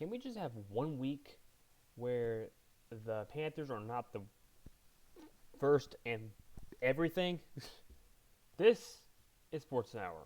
can we just have 1 week where the Panthers are not the first and everything? This is Sports Hour.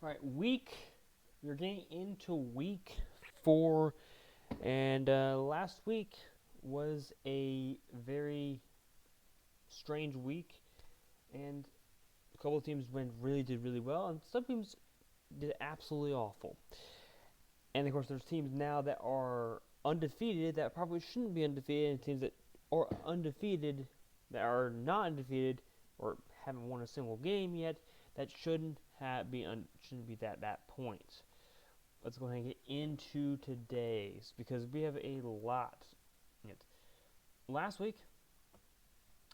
All right, we're getting into week 4, and last week was a very strange week, and a couple of teams did really well, and some teams did absolutely awful. And of course, there's teams now that are undefeated that probably shouldn't be undefeated, and teams that are undefeated that are not undefeated or haven't won a single game yet that shouldn't be that point. Let's go ahead and get into today's because we have a lot. Last week,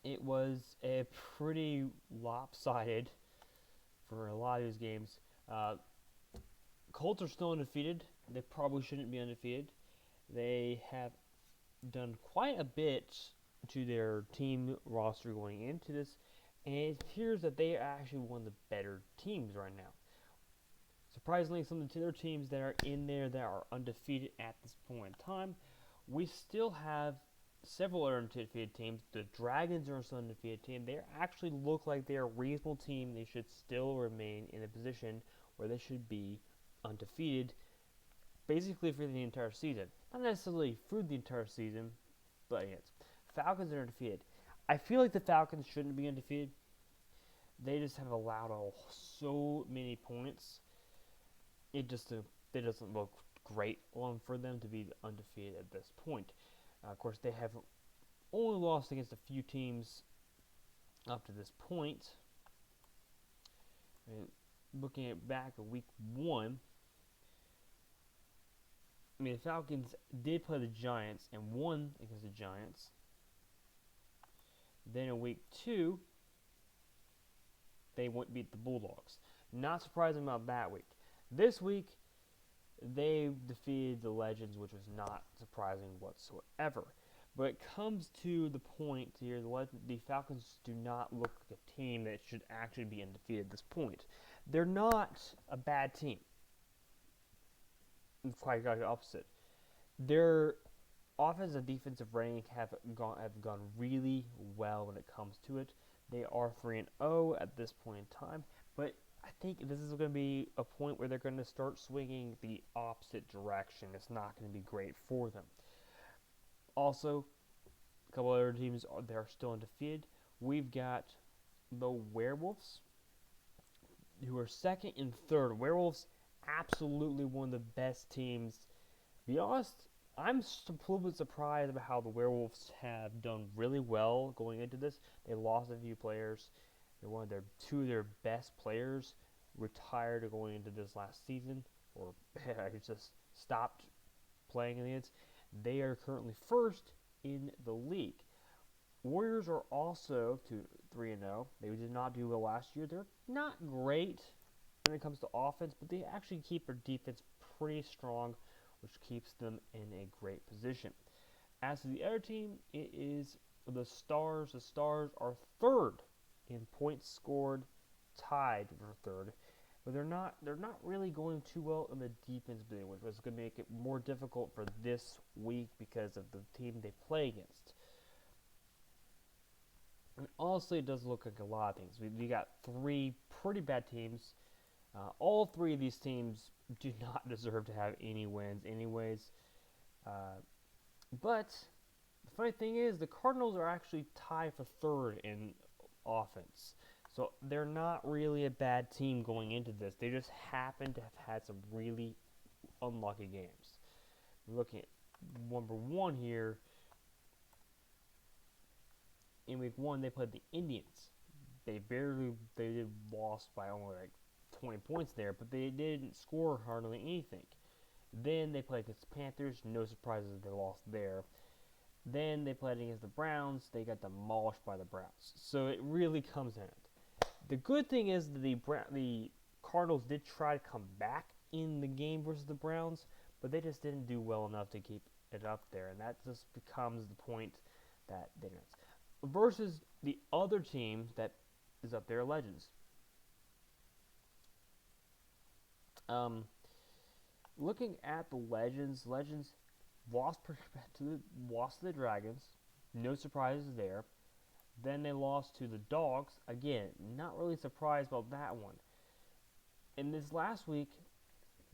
it was a pretty lopsided for a lot of these games. Colts are still undefeated. They probably shouldn't be undefeated. They have done quite a bit to their team roster going into this, and it appears that they are actually one of the better teams right now. Surprisingly, some of the other teams that are in there that are undefeated at this point in time, we still have several other undefeated teams. The Dragons are still an undefeated team. They actually look like they're a reasonable team. They should still remain in a position where they should be undefeated basically for the entire season. Not necessarily through the entire season, but yes. Falcons are undefeated. I feel like the Falcons shouldn't be undefeated. They just have allowed so many points. It doesn't look great for them to be undefeated at this point. Of course, they have only lost against a few teams up to this point. And looking back at week 1, the Falcons did play the Giants and won against the Giants. Then in week 2, they beat the Bulldogs. Not surprising about that week. This week, they defeated the Legends, which was not surprising whatsoever. But it comes to the point here, the Falcons do not look like a team that should actually be undefeated at this point. They're not a bad team. It's quite the opposite. Their offensive and defensive rating have gone really well when it comes to it. They are 3-0 at this point in time, but I think this is going to be a point where they're going to start swinging the opposite direction. It's not going to be great for them. Also, a couple other teams that are still undefeated. We've got the Werewolves, who are second and third. Werewolves, absolutely one of the best teams. To be honest, I'm a little bit surprised about how the Werewolves have done really well going into this. They lost a few players. Two of their best players retired going into this last season, or just stopped playing against. They are currently first in the league. Warriors are also 3-0. They did not do well last year. They're not great when it comes to offense, but they actually keep their defense pretty strong, which keeps them in a great position. As to the other team, it is the Stars. The Stars are third in points scored, tied for third, but they're not really going too well in the defense, which was going to make it more difficult for this week because of the team they play against. And honestly, it does look like a lot of things. We got three pretty bad teams. All three of these teams do not deserve to have any wins, anyways. Uh, but the funny thing is, the Cardinals are actually tied for third in offense. So they're not really a bad team going into this. They just happen to have had some really unlucky games. Looking at number one here, in week one they played the Indians. They did lost by only like 20 points there, but they didn't score hardly anything. Then they played against the Panthers. No surprises, they lost there. Then they played against the Browns. They got demolished by the Browns. So it really comes in it. The good thing is that the Cardinals did try to come back in the game versus the Browns, but they just didn't do well enough to keep it up there, and that just becomes the point that they didn't. Versus the other team that is up there, Legends. Um, Looking at the Legends lost to the Dragons. No surprises there. Then they lost to the Dogs. Again, not really surprised about that one. And this last week,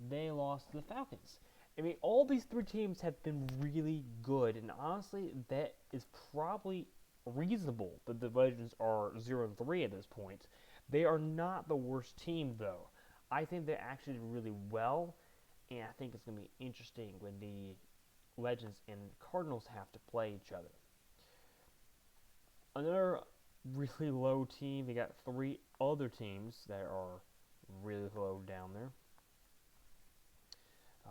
they lost to the Falcons. I mean, all these three teams have been really good, and honestly, that is probably reasonable that the Legends are 0-3 at this point. They are not the worst team, though. I think they actually did really well, and I think it's going to be interesting when the Legends and Cardinals have to play each other. Another really low team, they got three other teams that are really low down there.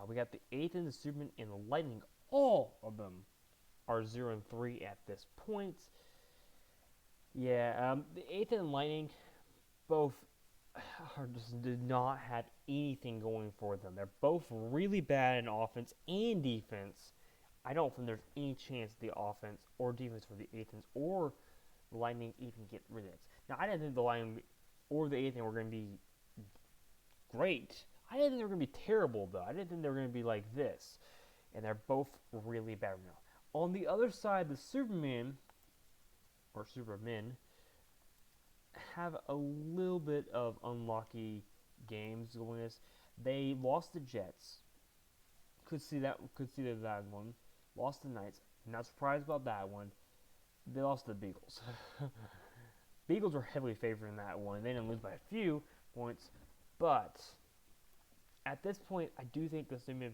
We got the 8th and the Superman and the Lightning. All of them are 0-3 at this point. Yeah, the 8th and Lightning both did not have anything going for them. They're both really bad in offense and defense. I don't think there's any chance the offense or defense for the 8th or the Lightning even get rid of it. Now, I didn't think the Lightning or the 8th were going to be great. I didn't think they were going to be terrible, though. I didn't think they were going to be like this. And they're both really bad now. On the other side, the Supermen have a little bit of unlucky games going this. They lost the Jets. Could see that one. Lost the Knights. Not surprised about that one. They lost the Beagles. Beagles were heavily favored in that one. They didn't lose by a few points, but at this point, I do think the Supermen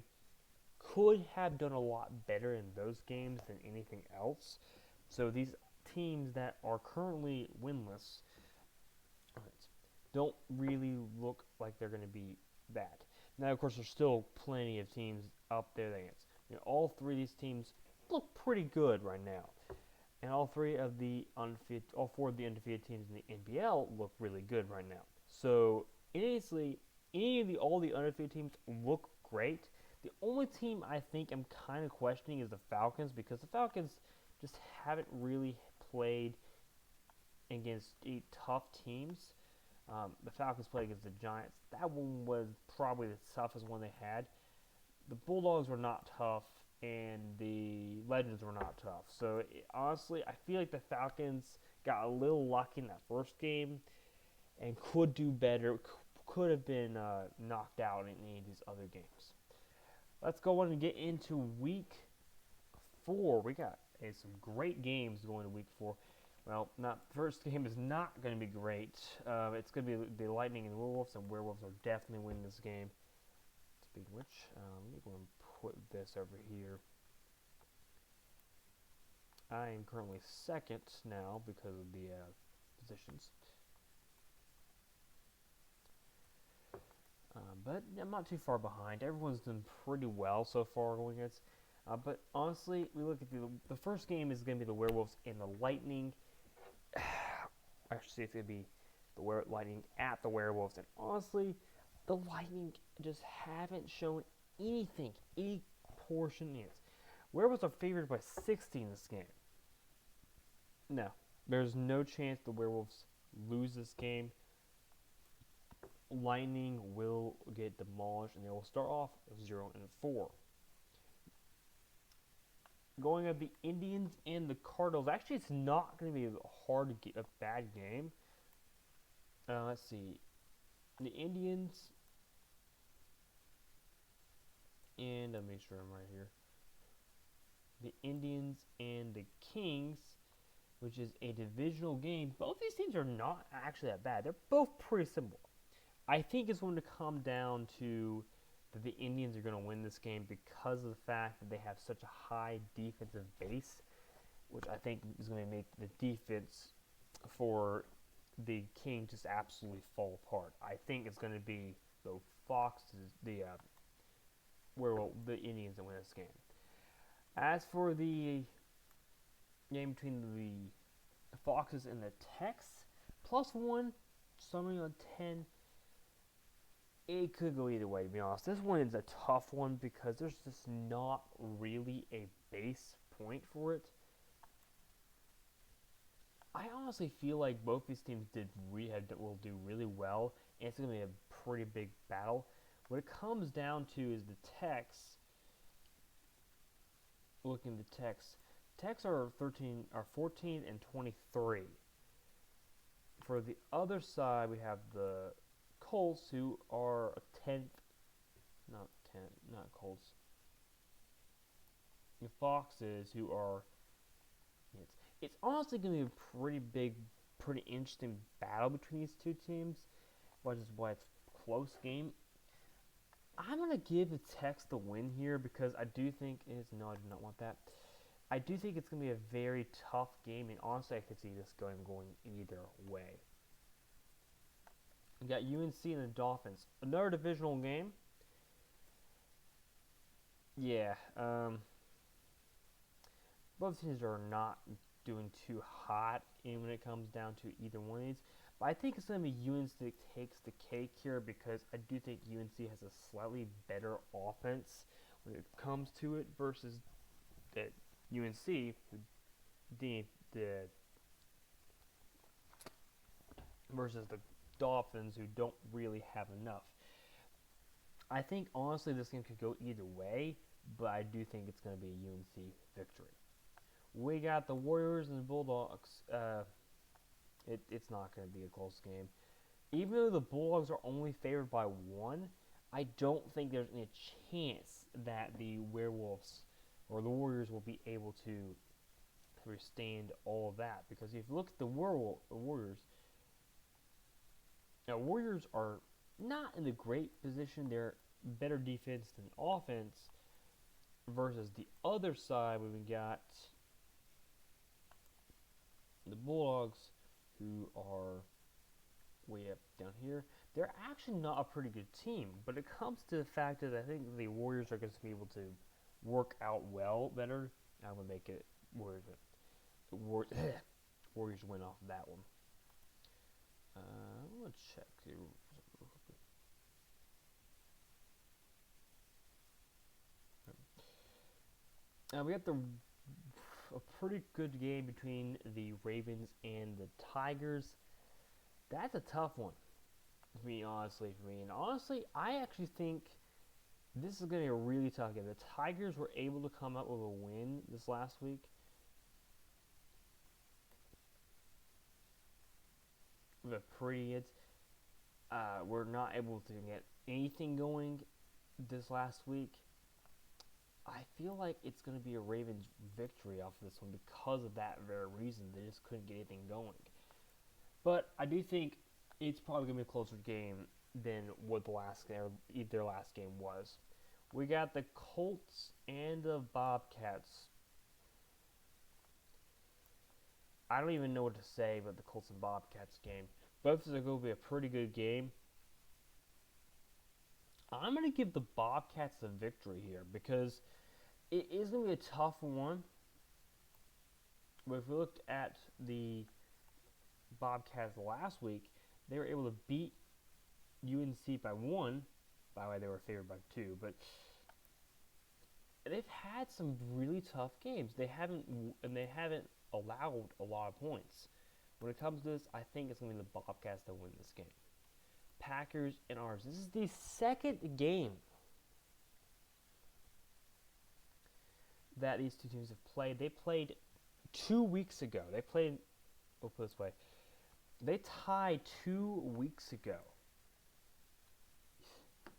could have done a lot better in those games than anything else. So these teams that are currently winless don't really look like they're going to be bad. Now, of course, there's still plenty of teams up there that all three of these teams look pretty good right now. And all four of the undefeated teams in the NBL look really good right now. So, honestly, all the undefeated teams look great. The only team I think I'm kind of questioning is the Falcons, because the Falcons just haven't really played against tough teams. The Falcons played against the Giants. That one was probably the toughest one they had. The Bulldogs were not tough, and the Legends were not tough. So, honestly, I feel like the Falcons got a little lucky in that first game and could do better, could have been knocked out in any of these other games. Let's go on and get into week 4. We got some great games going to week 4. Well, first game is not going to be great. It's going to be the Lightning and the Werewolves, and Werewolves are definitely winning this game. Speaking of which, let me go and put this over here. I am currently second now because of the positions. But I'm not too far behind. Everyone's done pretty well so far going against. But honestly, we look at the first game is going to be the Werewolves and the Lightning. Actually, it's going to be the Lightning at the Werewolves. And honestly, the Lightning just haven't shown anything, any portion in it. Werewolves are favored by 60 in this game. No, there's no chance the Werewolves lose this game. Lightning will get demolished, and they will start off 0-4. going at the Indians and the Cardinals. Actually, it's not going to be a bad game. Let's see. The Indians, and let me make sure I'm right here. The Indians and the Kings, which is a divisional game. Both these teams are not actually that bad. They're both pretty simple. I think it's going to come down to that the Indians are going to win this game because of the fact that they have such a high defensive base, which I think is going to make the defense for the Kings just absolutely fall apart. I think it's going to be the Foxes, the Indians that win this game. As for the game between the Foxes and the Tex, +1, summary on 10. It could go either way, to be honest. This one is a tough one because there's just not really a base point for it. I honestly feel like both these teams will do really well, and it's going to be a pretty big battle. What it comes down to is the Tex. Looking at the Tex, Tex are 14 and 23. For the other side, we have the Colts, who are a 10th, not Colts. The Foxes, who are, it's honestly going to be a pretty interesting battle between these two teams, which is why it's a close game. I'm going to give the Tex the win here because I do think I do not want that. I do think it's going to be a very tough game, and honestly, I could see this going either way. We got UNC and the Dolphins. Another divisional game. Yeah, both teams are not doing too hot when it comes down to either one of these. But I think it's going to be UNC that takes the cake here because I do think UNC has a slightly better offense when it comes to it versus the UNC, versus the Dolphins, who don't really have enough. I think honestly this game could go either way, but I do think it's going to be a UNC victory. We got the Warriors and the Bulldogs. It's not going to be a close game. Even though the Bulldogs are only favored by 1, I don't think there's any chance that the Werewolves or the Warriors will be able to withstand all of that. Because if you look at the Warriors, now Warriors are not in a great position. They're better defense than offense. Versus the other side, where we got the Bulldogs, who are way up down here. They're actually not a pretty good team, but it comes to the fact that I think the Warriors are going to be able to work out better. I'm going to make it Warriors win off of that one. Let's check here. We got a pretty good game between the Ravens and the Tigers. That's a tough one, for me. And honestly, I actually think this is going to be a really tough game. The Tigers were able to come up with a win this last week. The Patriots were not able to get anything going this last week. I feel like it's going to be a Ravens victory off of this one because of that very reason. They just couldn't get anything going. But I do think it's probably going to be a closer game than what their last game was. We got the Colts and the Bobcats. I don't even know what to say about the Colts and Bobcats game. Both are going to be a pretty good game. I'm going to give the Bobcats the victory here because it is going to be a tough one. But if we looked at the Bobcats last week, they were able to beat UNC by 1. By the way, they were favored by 2. But they've had some really tough games. They haven't allowed a lot of points. When it comes to this, I think it's going to be the Bobcats that win this game. Packers and ours. This is the second game that these two teams have played. They played 2 weeks ago. They played, we'll put it this way, they tied 2 weeks ago.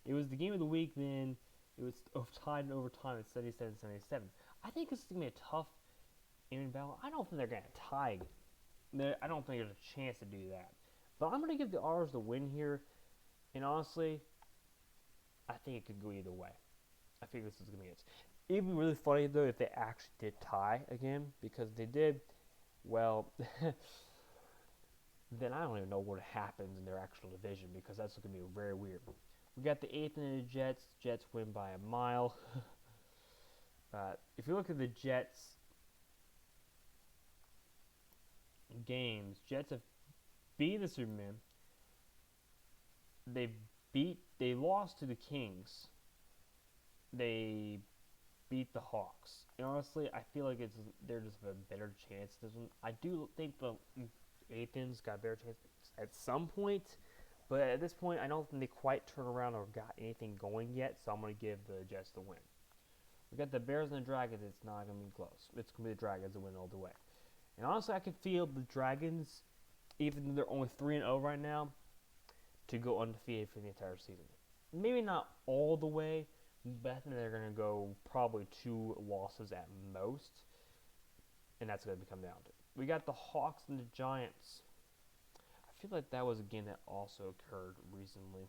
It was the game of the week then. It was tied in overtime at 77-77. I think this is going to be a tough in battle. I don't think they're going to tie. I don't think there's a chance to do that. But I'm going to give the R's the win here. And honestly, I think it could go either way. I think this is going to be it. It would be really funny, though, if they actually did tie again. Because if they did, well, then I don't even know what happens in their actual division. Because that's going to be very weird. We got the 8th and the Jets. Jets win by a mile. If you look at the Jets games, Jets have beat the Superman. They lost to the Kings. They beat the Hawks. And honestly, I feel like they're just a better chance this one. I do think the Athens got a better chance at some point, but at this point, I don't think they quite turned around or got anything going yet. So I'm going to give the Jets the win. We got the Bears and the Dragons. It's not going to be close. It's going to be the Dragons that win all the way. And honestly, I can feel the Dragons, even though they're only 3-0 right now, to go undefeated for the entire season. Maybe not all the way, but I think they're going to go probably 2 losses at most. And that's going to come down to it. We got the Hawks and the Giants. I feel like that was a game that also occurred recently.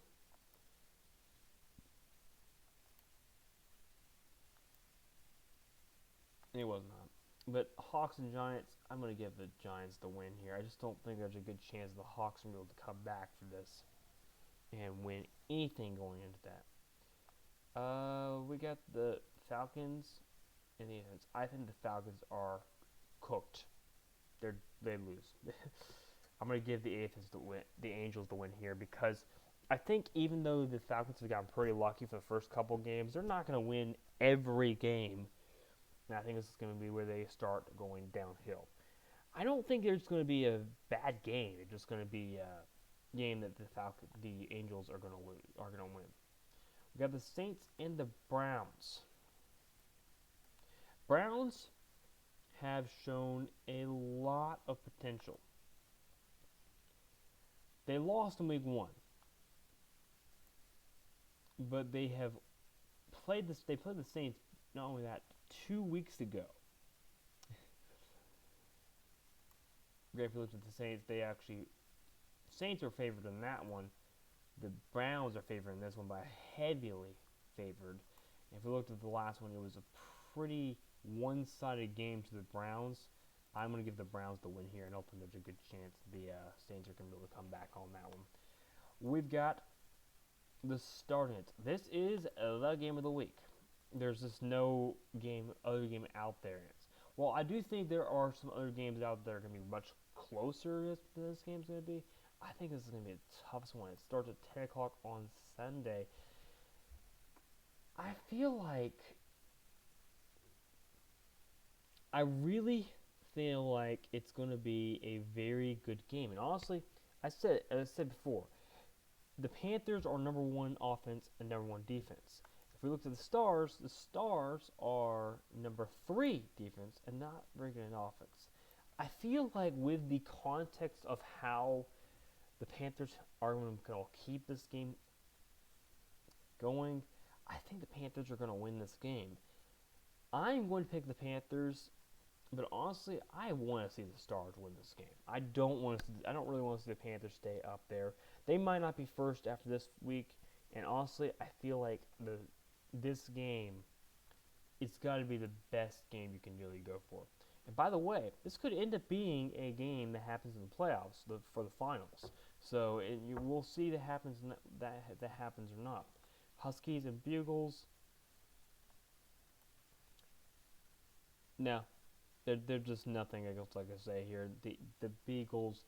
It was not. But Hawks and Giants, I'm going to give the Giants the win here. I just don't think there's a good chance the Hawks will be able to come back for this and win anything going into that. We got the Falcons and the Indians. I think the Falcons are cooked. They lose. I'm going to give the Angels the win here because I think even though the Falcons have gotten pretty lucky for the first couple games, they're not going to win every game. And I think this is going to be where they start going downhill. I don't think there's going to be a bad game. It's just going to be a game that the Angels are going to win. We got the Saints and the Browns. Browns have shown a lot of potential. They lost in week 1, but they have played this. They played the Saints. Not only that, 2 weeks ago. If you look at the Saints, Saints are favored in that one. The Browns are favored in this one by heavily favored. And if we looked at the last one, it was a pretty one-sided game to the Browns. I'm going to give the Browns the win here, and I think there's a good chance the Saints are going to be able to come back on that one. We've got the Start-It. This is the game of the week. There's just no other game out there. Well, I do think there are some other games out there going to be much closer than this game's going to be. I think this is going to be a tough one. It starts at 10 o'clock on Sunday. I really feel like it's going to be a very good game. And honestly, as I said before, the Panthers are number 1 offense and number 1 defense. If we look at the Stars are number 3 defense and not very good in offense. I feel like with the context of how the Panthers are going to keep this game going, I think the Panthers are going to win this game. I'm going to pick the Panthers, but honestly, I want to see the Stars win this game. I don't really want to see the Panthers stay up there. They might not be first after this week, and honestly, I feel like this game, it's got to be the best game you can really go for. And by the way, this could end up being a game that happens in the playoffs for the finals. So we'll see that happens or not. Huskies and Bugles. No, they're just nothing else like I say here. The Beagles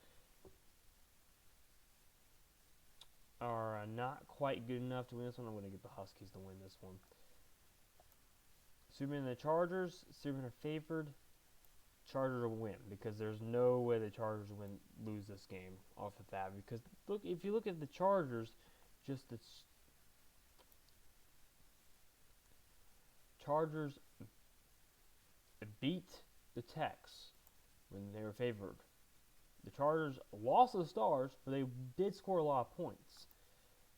are not quite good enough to win this one. I'm going to get the Huskies to win this one. Superman and the Chargers. Superman are favored. Chargers will win because there's no way the Chargers will lose this game off of that. Because if you look at the Chargers, just the Chargers beat the Techs when they were favored. The Chargers lost to the Stars, but they did score a lot of points.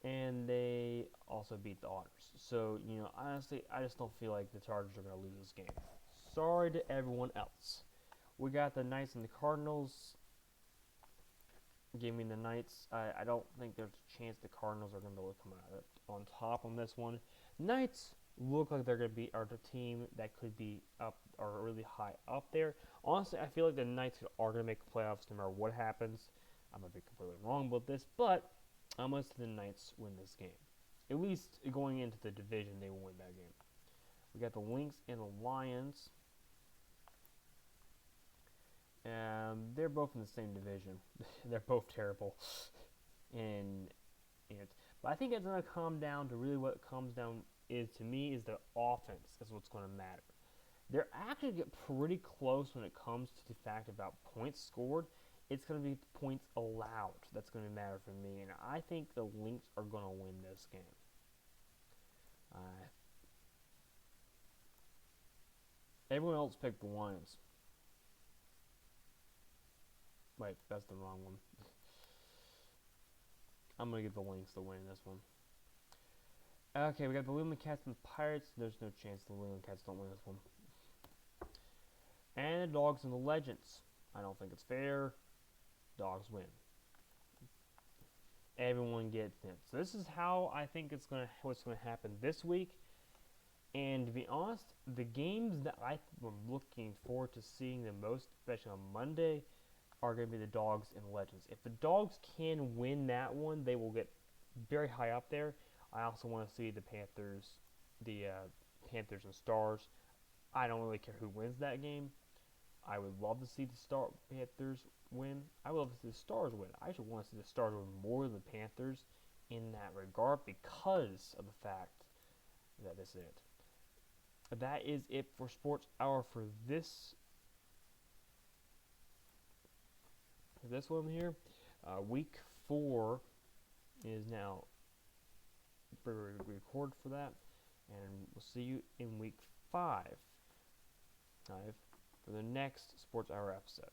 And they also beat the Otters. So, honestly, I just don't feel like the Chargers are going to lose this game. Sorry to everyone else. We got the Knights and the Cardinals. Give me the Knights. I don't think there's a chance the Cardinals are going to be able to come out on top on this one. Knights look like they're going to be the team that could be up or really high up there. Honestly, I feel like the Knights are going to make the playoffs no matter what happens. I might be completely wrong about this, but I'm going to see the Knights win this game. At least going into the division, they will win that game. We got the Lynx and the Lions. They're both in the same division. They're both terrible. But I think it's going to come down to really what it comes down is to me is the offense is what's going to matter. They're actually get pretty close when it comes to the fact about points scored. It's going to be points allowed that's going to matter for me, and I think the Lynx are going to win this game. Everyone else picked the Lions. Wait, that's the wrong one. I'm going to give the Lynx to win this one. Okay, we got the Lumen Cats and the Pirates. There's no chance the Lumen Cats don't win this one. And the Dogs and the Legends. I don't think it's fair. Dogs win. Everyone gets it. So this is how I think what's going to happen this week. And to be honest, the games that I'm looking forward to seeing the most, especially on Monday, are going to be the Dogs and Legends. If the Dogs can win that one, they will get very high up there. I also want to see the Panthers and Stars. I don't really care who wins that game. I would love to see the Panthers win. I would love to see the Stars win. I actually want to see the Stars win more than the Panthers in that regard because of the fact that this is it. That is it for Sports Hour for this one here. Week 4 is now record for that, and we'll see you in week 5 for the next Sports Hour episode.